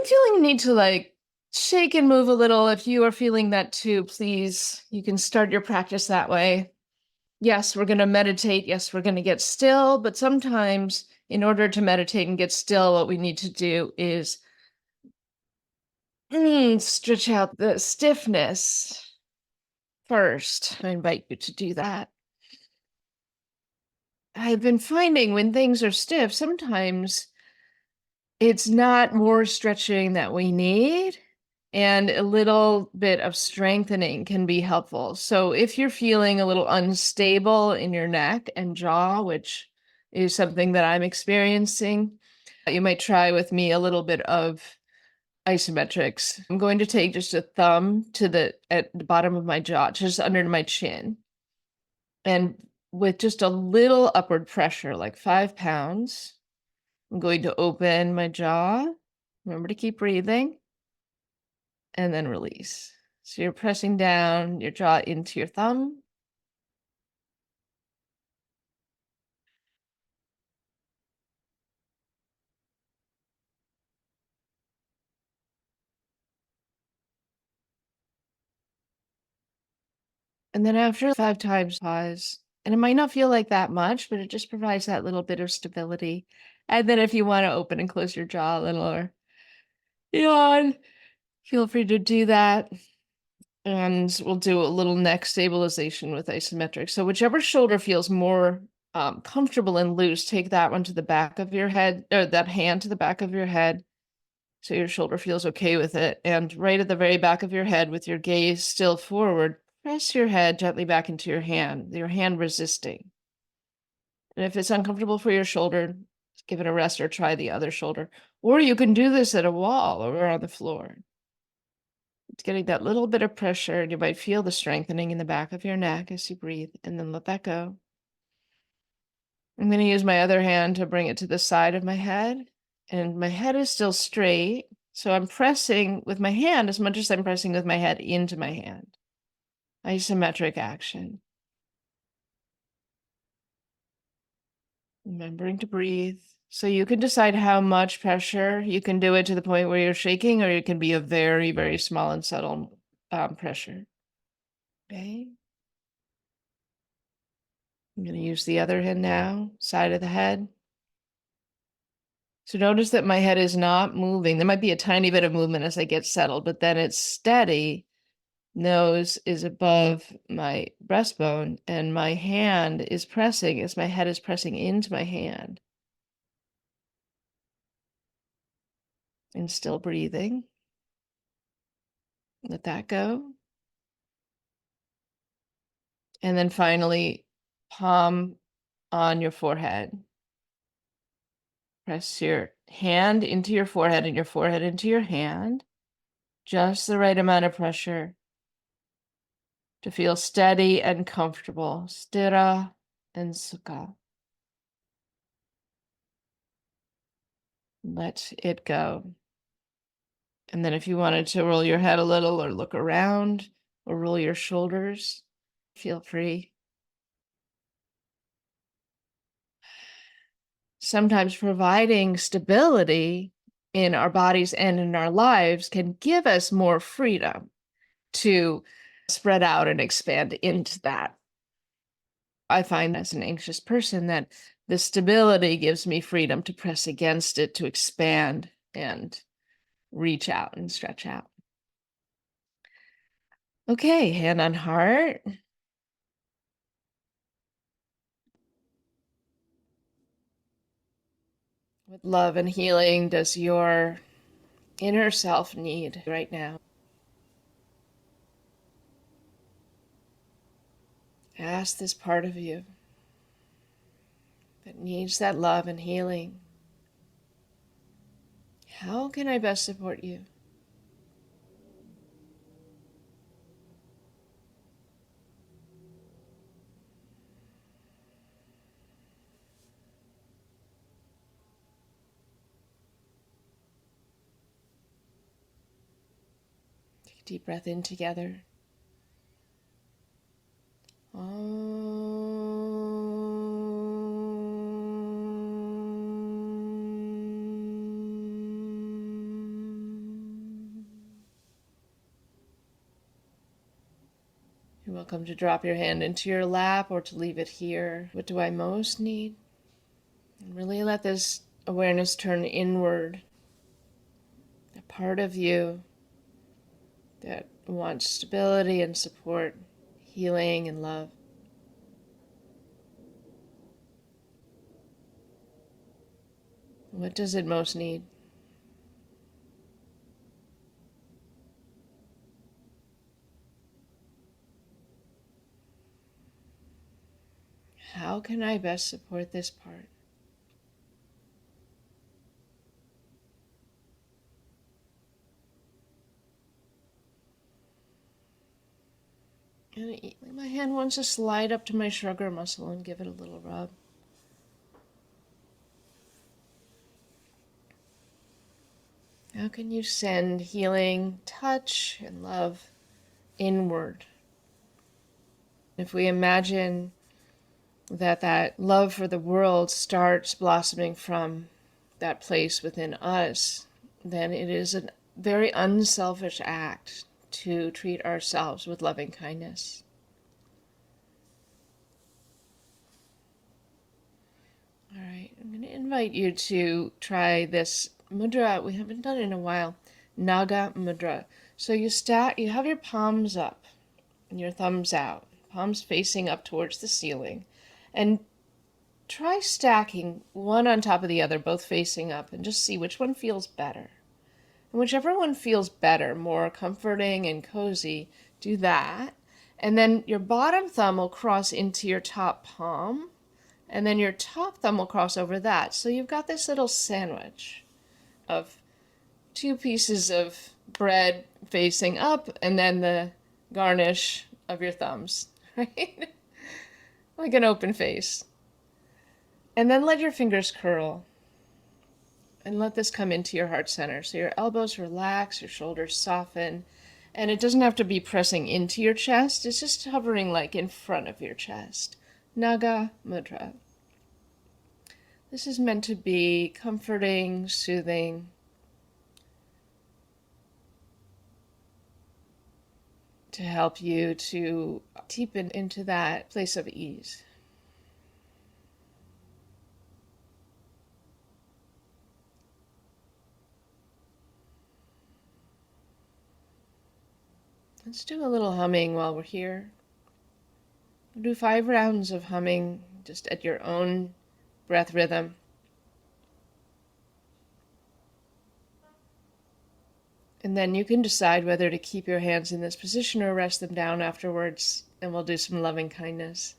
I'm feeling a need to like shake and move a little. If you are feeling that too, please, you can start your practice that way. Yes, we're going to meditate. Yes, we're going to get still. But sometimes, in order to meditate and get still, what we need to do is stretch out the stiffness first. I invite you to do that. I've been finding when things are stiff, sometimes it's not more stretching that we need, and a little bit of strengthening can be helpful. So if you're feeling a little unstable in your neck and jaw, which is something that I'm experiencing, you might try with me a little bit of isometrics. I'm going to take just a thumb at the bottom of my jaw, just under my chin, and with just a little upward pressure, like 5 pounds, I'm going to open my jaw. Remember to keep breathing and then release. So you're pressing down your jaw into your thumb. And then after 5 times, pause. And it might not feel like that much, but it just provides that little bit of stability. And then if you want to open and close your jaw a little or yawn, feel free to do that. And we'll do a little neck stabilization with isometric. So whichever shoulder feels more comfortable and loose, take that one to the back of your head, or that hand to the back of your head, so your shoulder feels okay with it. And right at the very back of your head, with your gaze still forward, press your head gently back into your hand resisting. And if it's uncomfortable for your shoulder, give it a rest or try the other shoulder. Or you can do this at a wall or on the floor. It's getting that little bit of pressure, and you might feel the strengthening in the back of your neck as you breathe, and then let that go. I'm going to use my other hand to bring it to the side of my head, and my head is still straight. So I'm pressing with my hand as much as I'm pressing with my head into my hand. Isometric action. Remembering to breathe. So you can decide how much pressure. You can do it to the point where you're shaking, or it can be a very, very small and subtle pressure. Okay. I'm going to use the other hand now, side of the head. So notice that my head is not moving. There might be a tiny bit of movement as I get settled, but then it's steady. Nose is above my breastbone, and my hand is pressing as my head is pressing into my hand. And still breathing. Let that go. And then finally, palm on your forehead. Press your hand into your forehead and your forehead into your hand. Just the right amount of pressure to feel steady and comfortable. Stira and sukha. Let it go. And then if you wanted to roll your head a little or look around or roll your shoulders, feel free. Sometimes providing stability in our bodies and in our lives can give us more freedom to spread out and expand into that. I find as an anxious person that the stability gives me freedom to press against it, to expand and reach out and stretch out. Okay, hand on heart. What love and healing does your inner self need right now? Ask this part of you that needs that love and healing. How can I best support you? Take a deep breath in together. welcome to drop your hand into your lap or to leave it here. What do I most need? And really let this awareness turn inward. The part of you that wants stability and support, healing and love. What does it most need? How can I best support this part? And my hand wants to slide up to my shoulder muscle and give it a little rub. How can you send healing, touch, and love inward? If we imagine that love for the world starts blossoming from that place within us, then it is a very unselfish act to treat ourselves with loving kindness. All right, I'm going to invite you to try this mudra we haven't done in a while, Naga Mudra. So you have your palms up and your thumbs out, palms facing up towards the ceiling, and try stacking one on top of the other, both facing up, and just see which one feels better. And whichever one feels better, more comforting and cozy, do that. And then your bottom thumb will cross into your top palm, and then your top thumb will cross over that. So you've got this little sandwich of two pieces of bread facing up, and then the garnish of your thumbs, right? Like an open face. And then let your fingers curl. And let this come into your heart center. So your elbows relax, your shoulders soften. And it doesn't have to be pressing into your chest. It's just hovering like in front of your chest. Naga Mudra. This is meant to be comforting, soothing, to help you to deepen into that place of ease. Let's do a little humming while we're here. We'll do 5 rounds of humming just at your own breath rhythm. And then you can decide whether to keep your hands in this position or rest them down afterwards, and we'll do some loving kindness.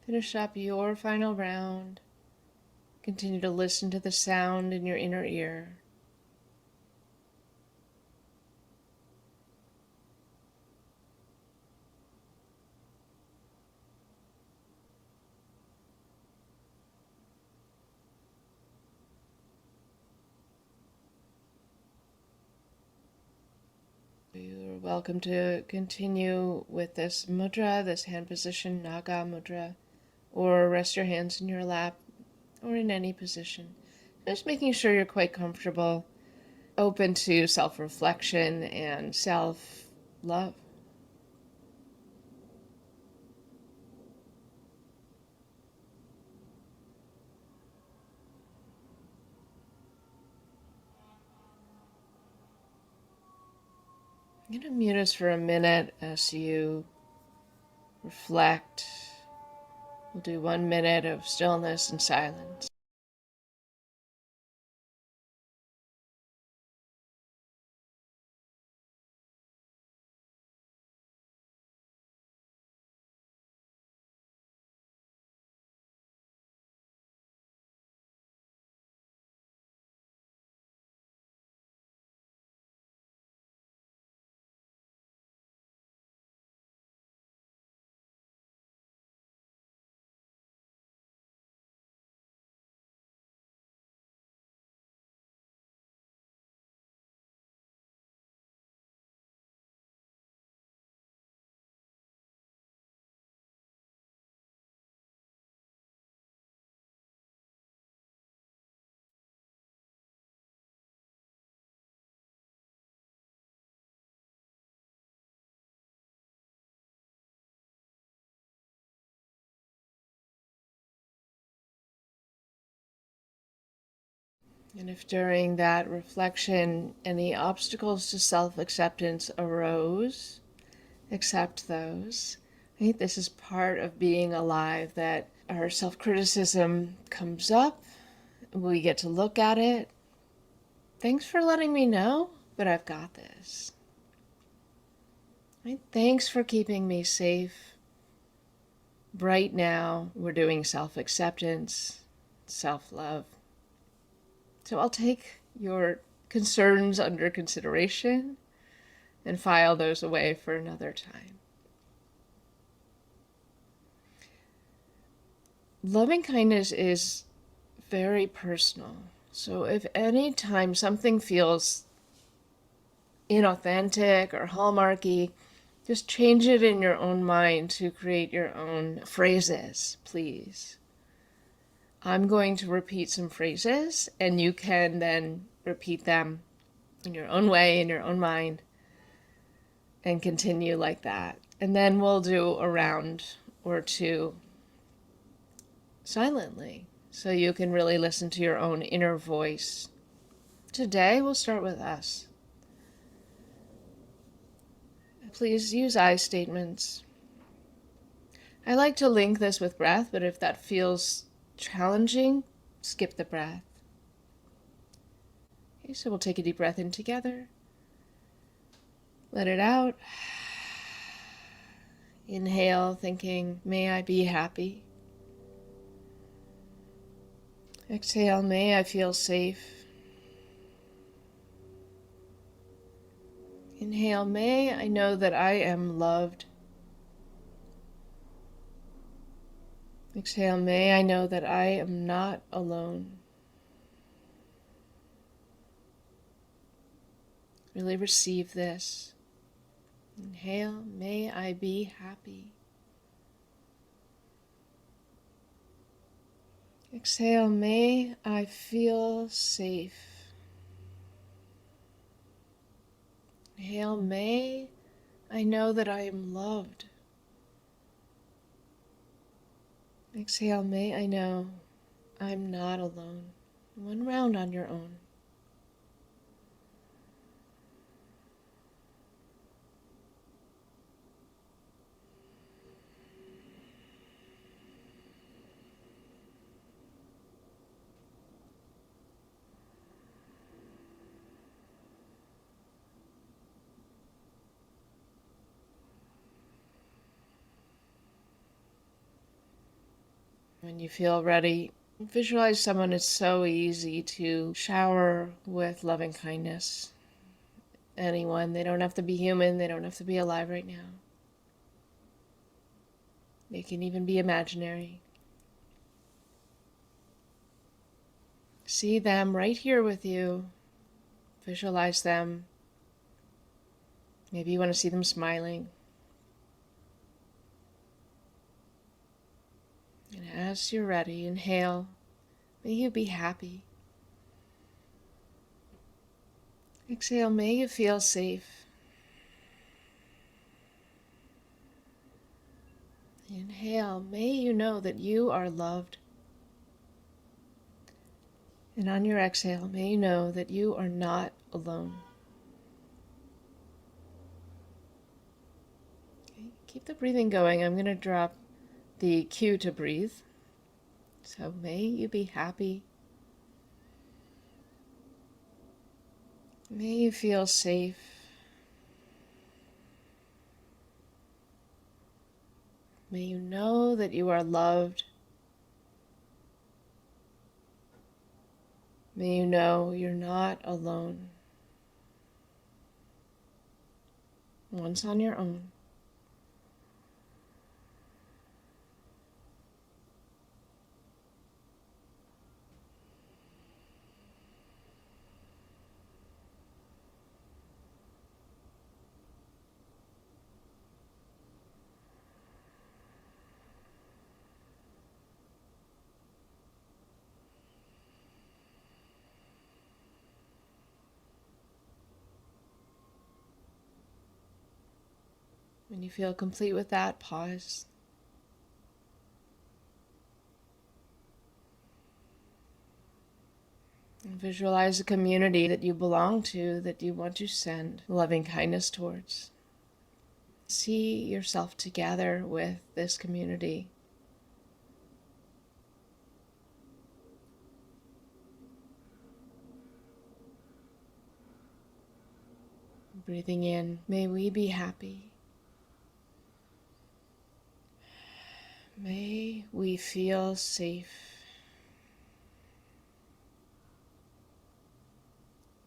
Finish up your final round. Continue to listen to the sound in your inner ear. You're welcome to continue with this mudra, this hand position, Naga Mudra, or rest your hands in your lap or in any position. Just making sure you're quite comfortable, open to self-reflection and self-love. I'm going to mute us for a minute as you reflect. We'll do 1 minute of stillness and silence. And if during that reflection any obstacles to self acceptance arose, accept those. I think this is part of being alive, that our self criticism comes up, we get to look at it. Thanks for letting me know, but I've got this. Right? Thanks for keeping me safe. Right now, we're doing self acceptance, self love. So I'll take your concerns under consideration and file those away for another time. Loving kindness is very personal. So if any time something feels inauthentic or hallmarky, just change it in your own mind to create your own phrases, please. I'm going to repeat some phrases, and you can then repeat them in your own way, in your own mind, and continue like that. And then we'll do a round or two silently, so you can really listen to your own inner voice. Today, we'll start with us. Please use I statements. I like to link this with breath, but if that feels challenging, skip the breath. Okay, so we'll take a deep breath in together. Let it out. Inhale, thinking, may I be happy. Exhale, may I feel safe. Inhale, may I know that I am loved. Exhale, may I know that I am not alone. Really receive this. Inhale, may I be happy. Exhale, may I feel safe. Inhale, may I know that I am loved. Exhale, may I know I'm not alone. One round on your own. When you feel ready, visualize someone. It's so easy to shower with loving kindness. Anyone. They don't have to be human. They don't have to be alive right now. They can even be imaginary. See them right here with you. Visualize them. Maybe you want to see them smiling. And as you're ready, inhale. May you be happy. Exhale, may you feel safe. Inhale, may you know that you are loved. And on your exhale, may you know that you are not alone. Keep the breathing going. I'm going to drop the cue to breathe. So may you be happy. May you feel safe. May you know that you are loved. May you know you're not alone. Once on your own. When you feel complete with that, pause. And visualize a community that you belong to, that you want to send loving kindness towards. See yourself together with this community. Breathing in, may we be happy. May we feel safe.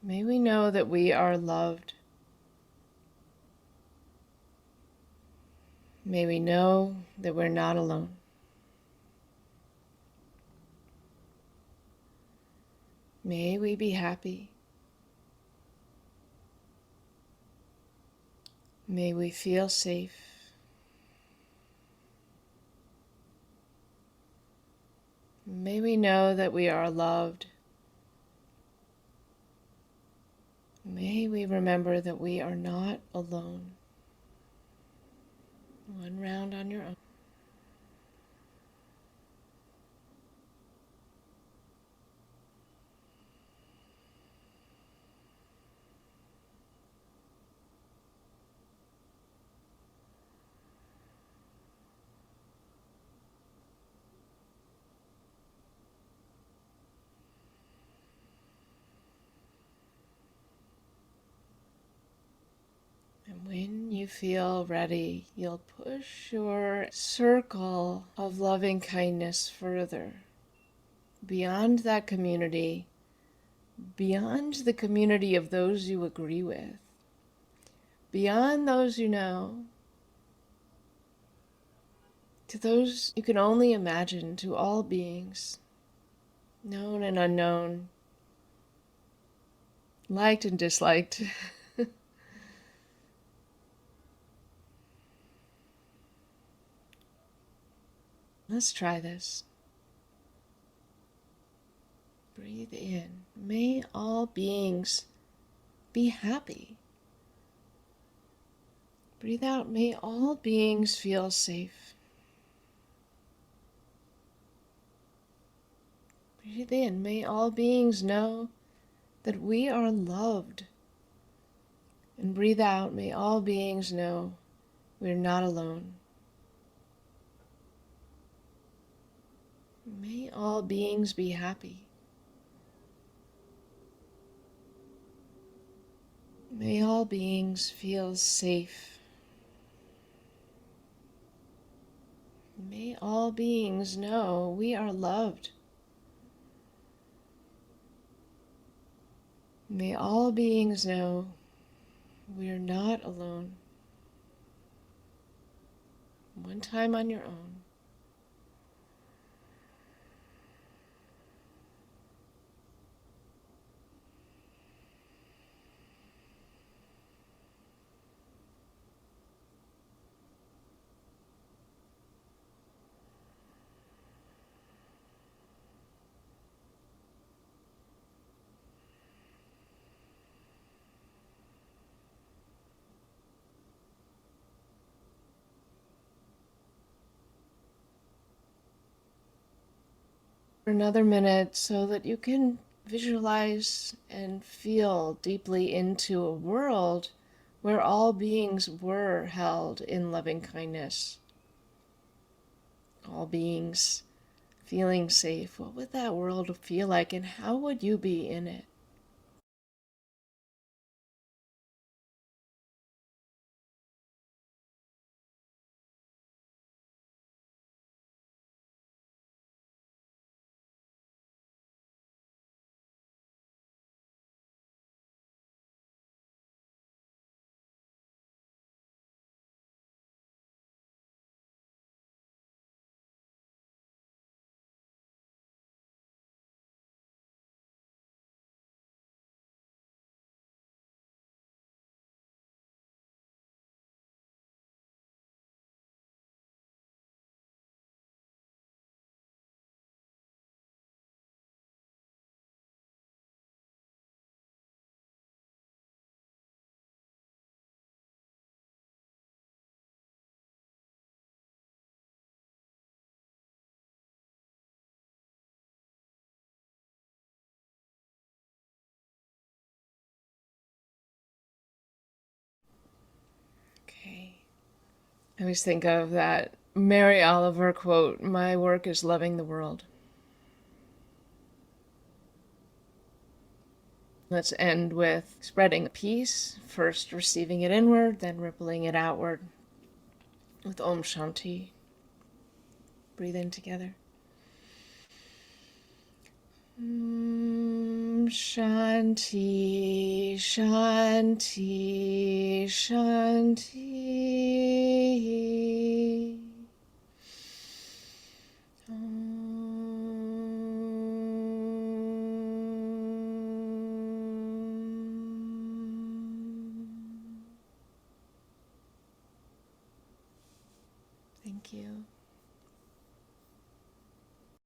May we know that we are loved. May we know that we're not alone. May we be happy. May we feel safe. May we know that we are loved. May we remember that we are not alone. One round on your own. And when you feel ready, you'll push your circle of loving kindness further, beyond that community, beyond the community of those you agree with, beyond those you know, to those you can only imagine, to all beings, known and unknown, liked and disliked. Let's try this. Breathe in. May all beings be happy. Breathe out. May all beings feel safe. Breathe in. May all beings know that we are loved. And breathe out. May all beings know we're not alone. May all beings be happy. May all beings feel safe. May all beings know we are loved. May all beings know we are not alone. One time on your own. For another minute so that you can visualize and feel deeply into a world where all beings were held in loving kindness, all beings feeling safe, what would that world feel like and how would you be in it? Okay. I always think of that Mary Oliver quote, "My work is loving the world." Let's end with spreading peace, first receiving it inward, then rippling it outward with Om Shanti. Breathe in together. Shanti, Shanti, Shanti. Thank you.